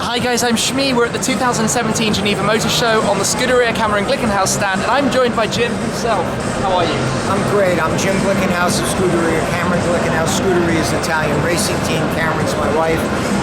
Hi guys, I'm Shmi. We're at the 2017 Geneva Motor Show on the Scuderia Cameron Glickenhaus stand, and I'm joined by Jim himself. How are you? I'm great. I'm Jim Glickenhaus of Scuderia. Cameron Glickenhaus. Scuderia is Italian racing team. Cameron's my wife.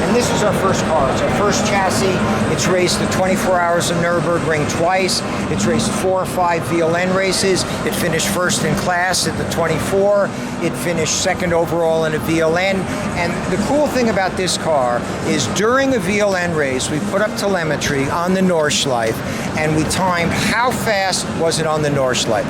And this is our first car. It's our first chassis. It's raced the 24 hours of Nurburgring twice. It's raced 4 or 5 VLN races. It finished first in class at the 24. It finished second overall in a VLN. And the cool thing about this car is during a VLN race, we put up telemetry on the Nordschleife and we timed how fast was it on the Nordschleife.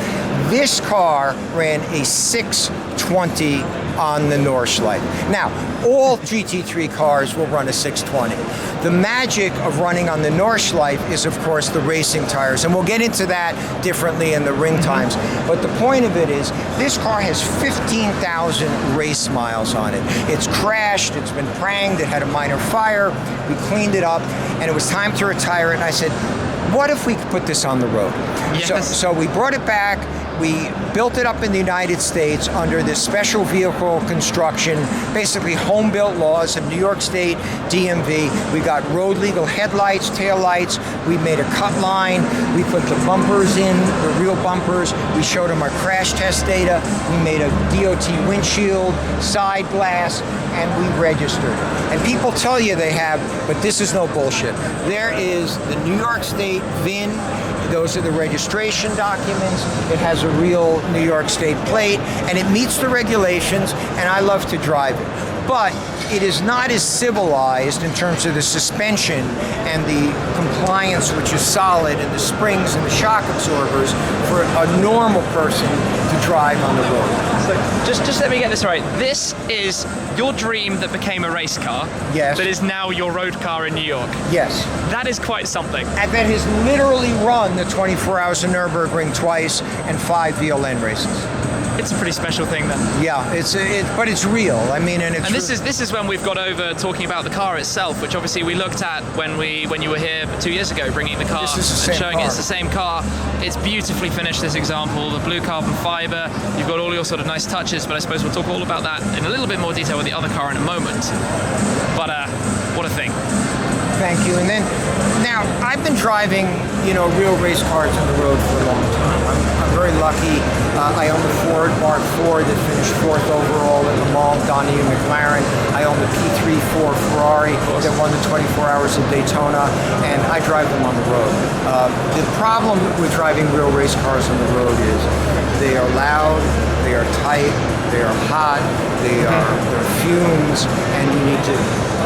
This car ran a 6:20 on the Nordschleife. Now, all GT3 cars will run a 6:20. The magic of running on the Nordschleife is, of course, the racing tires, and we'll get into that differently in the ring times. But the point of it is, this car has 15,000 race miles on it. It's crashed, it's been pranged, it had a minor fire, we cleaned it up, and it was time to retire it, and I said, what if we could put this on the road? Yes. So we brought it back. We built it up in the United States under this special vehicle construction, basically home-built laws of New York State, DMV. We got road legal headlights, taillights. We made a cut line. We put the bumpers in, the real bumpers. We showed them our crash test data. We made a DOT windshield, side glass, and we registered it. And people tell you they have, but this is no bullshit. There is the New York State VIN. Those are the registration documents. It has a real New York State plate, and it meets the regulations, and I love to drive it. But it is not as civilized in terms of the suspension and the compliance, which is solid, and the springs and the shock absorbers for a normal person to drive on the road. So just let me get this right. This is your dream that became a race car. Yes. That is now your road car in New York. Yes. That is quite something. And that has literally run the 24 hours of Nürburgring twice and 5 VLN races. It's a pretty special thing then. Yeah, but it's real. I mean, and this is when we've got over talking about the car itself, which obviously we looked at when you were here 2 years ago, bringing the car and showing it's the same car. It's beautifully finished. This example, the blue carbon fiber. You've got all your sort of nice touches, but I suppose we'll talk all about that in a little bit more detail with the other car in a moment. But what a thing. Thank you. And then now I've been driving, real race cars on the road for a long time. I'm very lucky. I own the Ford Mark IV that finished 4th overall at Le Mans, Donnie and McLaren. I own the P34 Ferrari that won the 24 hours of Daytona, and I drive them on the road. The problem with driving real race cars on the road is they are loud, they are tight, they are hot, they're fumes, and you need to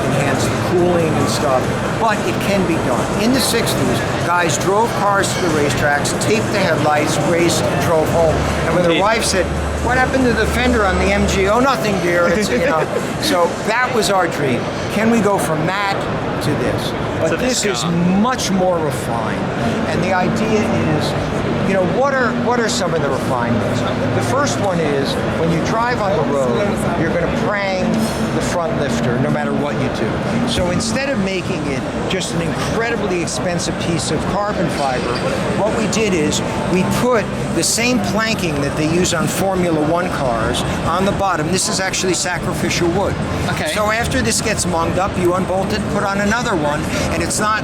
enhance the cooling and stuff, but it can be done. In the 60s, guys drove cars to the racetracks, taped the headlights, raced, and drove home. And when their wife said, what happened to the fender on the MG? Oh, nothing, dear. It's, So that was our dream. Can we go from that to this? But this is much more refined. And the idea is, what are some of the refinements? The first one is, when you drive on the road, you're going to prang the front lifter no matter what you do. So instead of making it just an incredibly expensive piece of carbon fiber, what we did is we put the same planking that they use on Formula One cars on the bottom. This is actually sacrificial wood. Okay. So after this gets munged up, you unbolt it, put on another one, and it's not,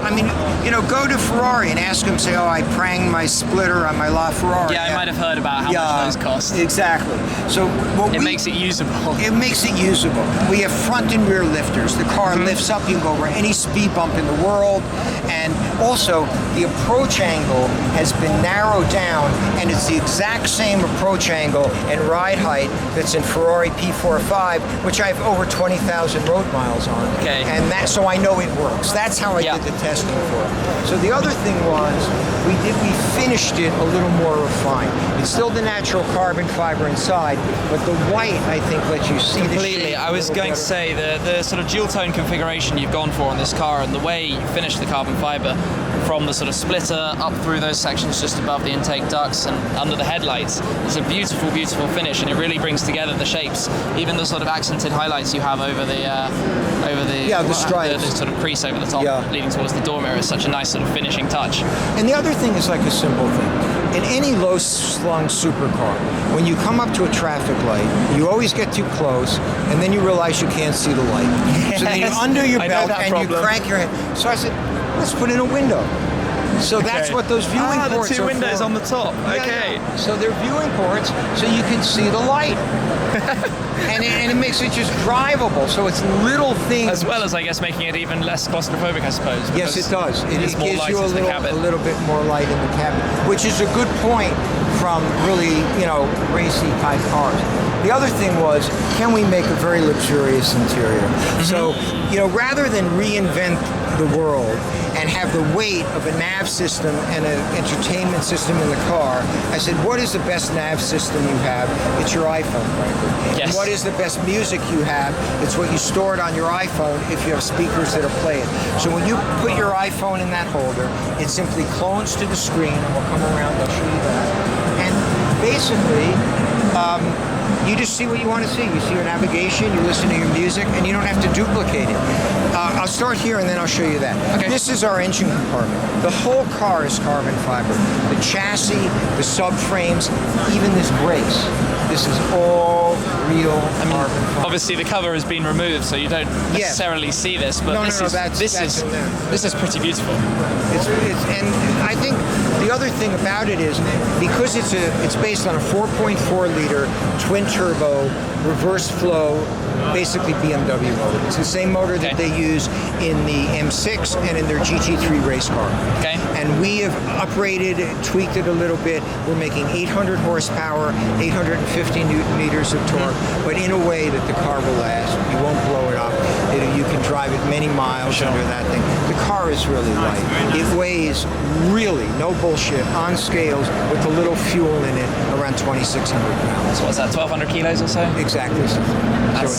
go to Ferrari and ask them, say, oh, I pranged my splitter on my LaFerrari. Yeah, I might have heard about how much those cost. Exactly. So it makes it usable. It makes it usable. We have front and rear lifters. The car lifts up, you can go over any speed bump in the world, and also the approach angle has been narrowed down, and it's the exact same approach angle and ride height that's in Ferrari P45, which I have over 20,000 road miles on. Okay. And so I know it works. That's how I did the testing for it. So the other thing was, we finished it a little more refined. It's still the natural carbon fiber inside, but the white, I think, lets you see completely. I was going to say the sort of dual tone configuration you've gone for on this car, and the way you finish the carbon fiber from the sort of splitter up through those sections just above the intake ducts and under the headlights. It's a beautiful, beautiful finish, and it really brings together the shapes. Even the sort of accented highlights you have over the stripes, the sort of crease over the top leading towards the door mirror is such a nice sort of finishing touch. And the other thing is like a simple thing. in any low-slung supercar, when you come up to a traffic light, you always get too close, and then you realize you can't see the light. So then you're under your belt and you crank your head. So I said, let's put in a window. So that's what those viewing ports are the two windows for. on the top. Okay. Yeah. So they're viewing ports, so you can see the light. and it makes it just drivable. So it's little things. As well as, I guess, making it even less claustrophobic, I suppose. Yes, it does. It gives you a little bit more light in the cabin, which is a good point from really, racy type cars. The other thing was, can we make a very luxurious interior? So, rather than reinvent the world and have the weight of a nav system and an entertainment system in the car, I said, what is the best nav system you have? It's your iPhone, frankly. Yes. And what is the best music you have? It's what you stored on your iPhone if you have speakers that are playing. So when you put your iPhone in that holder, it simply clones to the screen, and we'll come around, I'll show you that. And basically, you just see what you want to see. You see your navigation, you listen to your music, and you don't have to duplicate it. I'll start here and then I'll show you that. Okay. This is our engine compartment. The whole car is carbon fiber. The chassis, the subframes, even this brace. This is all real carbon fiber. Obviously, the cover has been removed, so you don't necessarily see this. But this is pretty beautiful. And I think the other thing about it is because it's based on a 4.4 liter twin turbo reverse flow, basically BMW motor. It's the same motor that they use in the M6 and in their GT3 race car. Okay. And we have upgraded, tweaked it a little bit. We're making 800 horsepower, 850 newton meters of torque, but in a way that the car will last. You won't blow it up. You can drive it many miles under that thing. The car is really light. It weighs really, no bullshit, on scales with a little fuel in it, around 2,600 pounds. So what's that, 1,200 kilos or so? Exactly.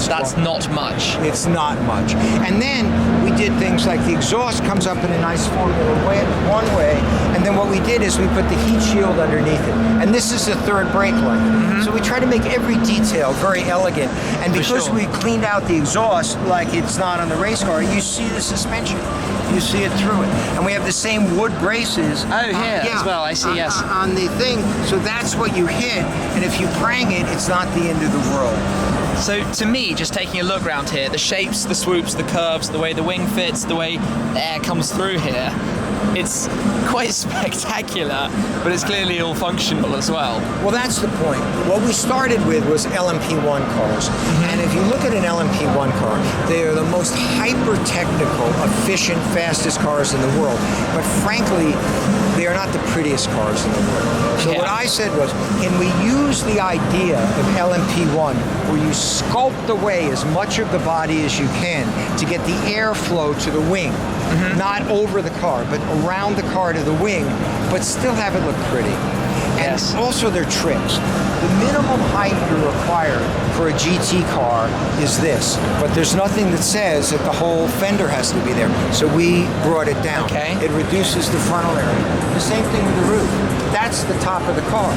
That's not much. It's not much. And then we did things like the exhaust comes up in a nice formula one way, and then what we did is we put the heat shield underneath it. And this is the third brake light. So we try to make every detail very elegant. And because we cleaned out the exhaust like it's not on the race car, you see the suspension. You see it through it. And we have the same wood braces. As well, I see, yes. On the thing, so that's what you hit. And if you prang it, it's not the end of the world. So to me, just taking a look around here, the shapes, the swoops, the curves, the way the wing fits, the way air comes through here, it's quite spectacular, but it's clearly all functional as well. Well, that's the point. What we started with was Lmp1 cars. And if you look at an Lmp1 car, they are the most hyper-technical, efficient, fastest cars in the world. But frankly, they are not the prettiest cars in the world. So what I said was, can we use the idea of Lmp1 where you sculpt away as much of the body as you can to get the airflow to the wing, not over the car, but around the car to the wing, but still have it look pretty. And also their trims. The minimum height you're required for a GT car is this, but there's nothing that says that the whole fender has to be there. So we brought it down. It reduces the frontal area. The same thing with the roof. That's the top of the car.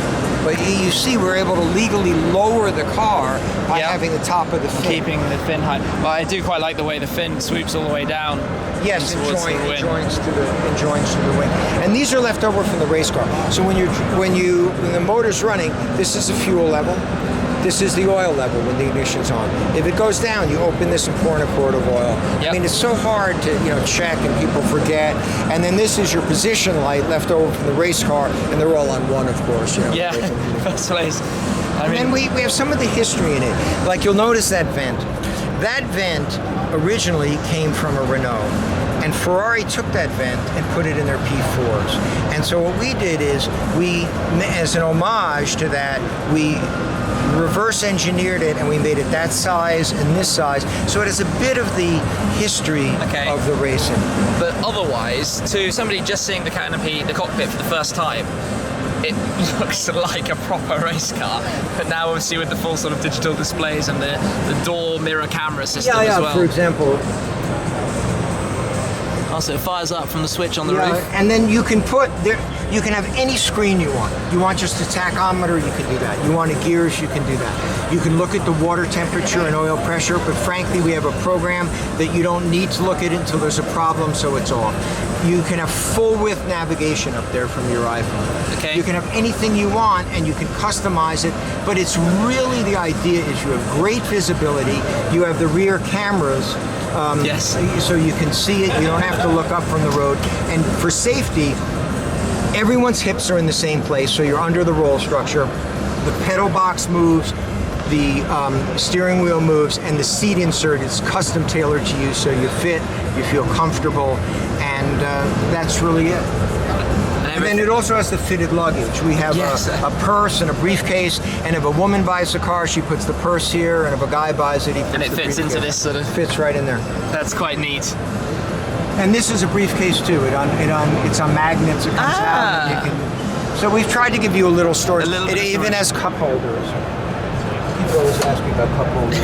But you see, we're able to legally lower the car by having the top of the fin. Keeping the fin height. Well, I do quite like the way the fin swoops all the way down. Yes, and joins to the wing. And these are left over from the race car. So when the motor's running, this is the fuel level. This is the oil level when the ignition's on. If it goes down, you open this and pour in a quart of oil. I mean, it's so hard to check and people forget. And then this is your position light left over from the race car, and they're all on one, of course. First place. And then we have some of the history in it. Like you'll notice that vent. That vent originally came from a Renault. And Ferrari took that vent and put it in their P4s. And so what we did is we, as an homage to that, we reverse engineered it and we made it that size and this size. So it has a bit of the history of the racing. But otherwise, to somebody just seeing the canopy, the cockpit for the first time, it looks like a proper race car, but now obviously with the full sort of digital displays and the door mirror camera system as well. For example. Also, it fires up from the switch on the roof. And then you can put, You can have any screen you want. You want just a tachometer, you can do that. You want a gears, you can do that. You can look at the water temperature and oil pressure, but frankly, we have a program that you don't need to look at it until there's a problem, so it's off. You can have full width navigation up there from your iPhone. Okay. You can have anything you want and you can customize it, but it's really the idea is you have great visibility, you have the rear cameras, yes. so you can see it, you don't have to look up from the road, and for safety, everyone's hips are in the same place, so you're under the roll structure, the pedal box moves, the steering wheel moves, and the seat insert is custom tailored to you, so you fit, you feel comfortable, and that's really it. And then it also has the fitted luggage. We have a purse and a briefcase, and if a woman buys the car, she puts the purse here, and if a guy buys it, he puts and it fits into this sort of... Fits right in there. That's quite neat. And this is a briefcase too. It's on magnets. It comes out. And you can, so we've tried to give you a little storage. It even has cup holders. People always ask me about cup holders.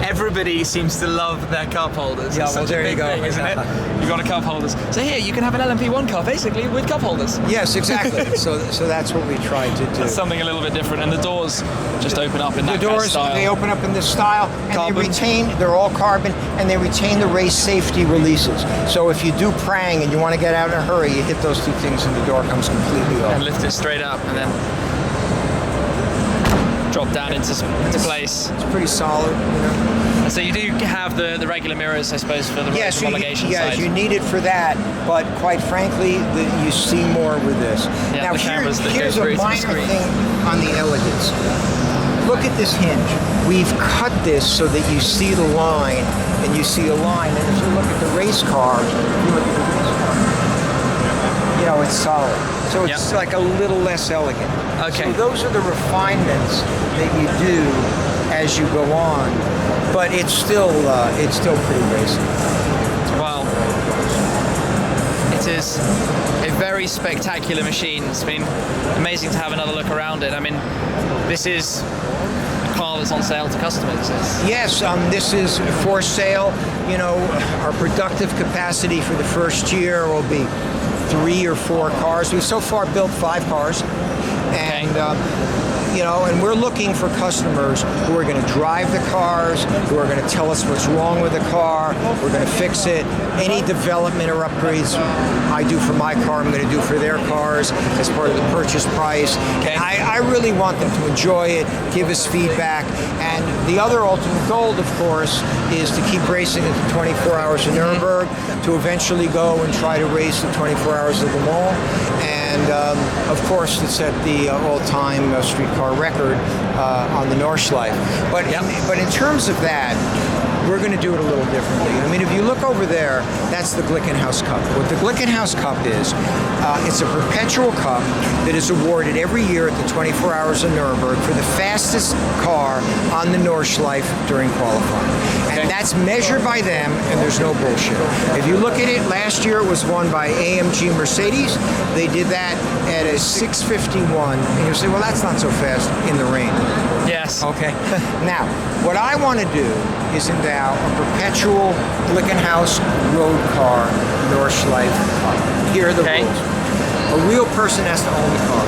Everybody seems to love their cup holders. Yeah, it's well, such there a big you go. thing, isn't it? You got a cup holders. So here, you can have an LMP1 car basically with cup holders. Yes, exactly. so that's what we tried to do. That's something a little bit different, and the doors just open up in that the doors, kind of style. They open up in this style, and Carbon. they're all carbon, and they retain the race safety releases. So if you do prang and you want to get out in a hurry, you hit those two things and the door comes completely off. And lift it straight up, and then drop down into place. It's pretty solid, you know. So you do have the regular mirrors, I suppose, for the homologation side. Yes, you need it for that, but quite frankly, you see more with this. Yeah, now the cameras that here's go through a to the minor screen. thing on the elegance. Look at this hinge. We've cut this so that you see the line, and you see a line. And if you look at the race car, you know, it's solid. So it's like a little less elegant. Okay. So those are the refinements that you do as you go on, but it's still pretty racing. Wow. It is a very spectacular machine. It's been amazing to have another look around it. I mean, this is a car that's on sale to customers. Yes, this is for sale. You know, our productive capacity for the first year will be 3 or 4 cars. We've so far built 5 cars, and you know, and we're looking for customers who are going to drive the cars, who are going to tell us what's wrong with the car. We're going to fix it. Any development or upgrades I do for my car, I'm going to do for their cars as part of the purchase price. Okay. I really want them to enjoy it, give us feedback, and the other ultimate goal, of course, is to keep racing at the 24 Hours of Nuremberg, to eventually go and try to race the 24 Hours of Le Mans, and of course to set the all-time street car record on the Nordschleife. But in terms of that, we're going to do it a little differently. I mean, if you look over there, that's the Glickenhaus Cup. What the Glickenhaus Cup is, it's a perpetual cup that is awarded every year at the 24 Hours of Nuremberg for the fastest car on the Nordschleife during qualifying. And that's measured by them, and there's no bullshit. If you look at it, last year it was won by AMG Mercedes. They did that at a 6:51, and you say, well, that's not so fast in the rain. Yes. Okay. Now, what I want to do is endow a perpetual Glickenhaus road car Nordschleife car. Here are the rules. A real person has to own the car,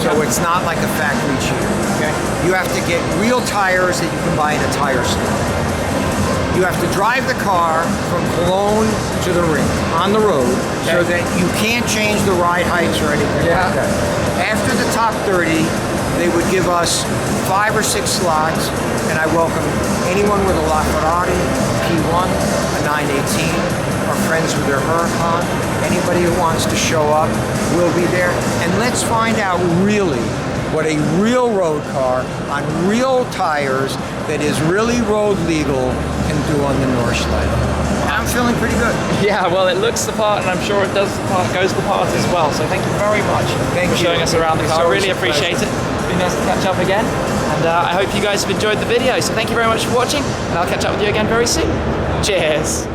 so it's not like a factory cheater. Okay. You have to get real tires that you can buy in a tire store. You have to drive the car from Cologne to the ring on the road, so that you can't change the ride heights or anything like that. After the top 30, they would give us 5 or 6 slots, and I welcome anyone with a LaFerrari, P1, a 918, our friends with their Huracan, anybody who wants to show up will be there. And let's find out really what a real road car on real tires that is really road legal can do on the Nordschleife. And I'm feeling pretty good. Yeah, well, it looks the part, and I'm sure it goes the part as well. So thank you very much for showing us around the car. I really appreciate it. It's been nice to catch up again, and I hope you guys have enjoyed the video. So thank you very much for watching, and I'll catch up with you again very soon. Cheers.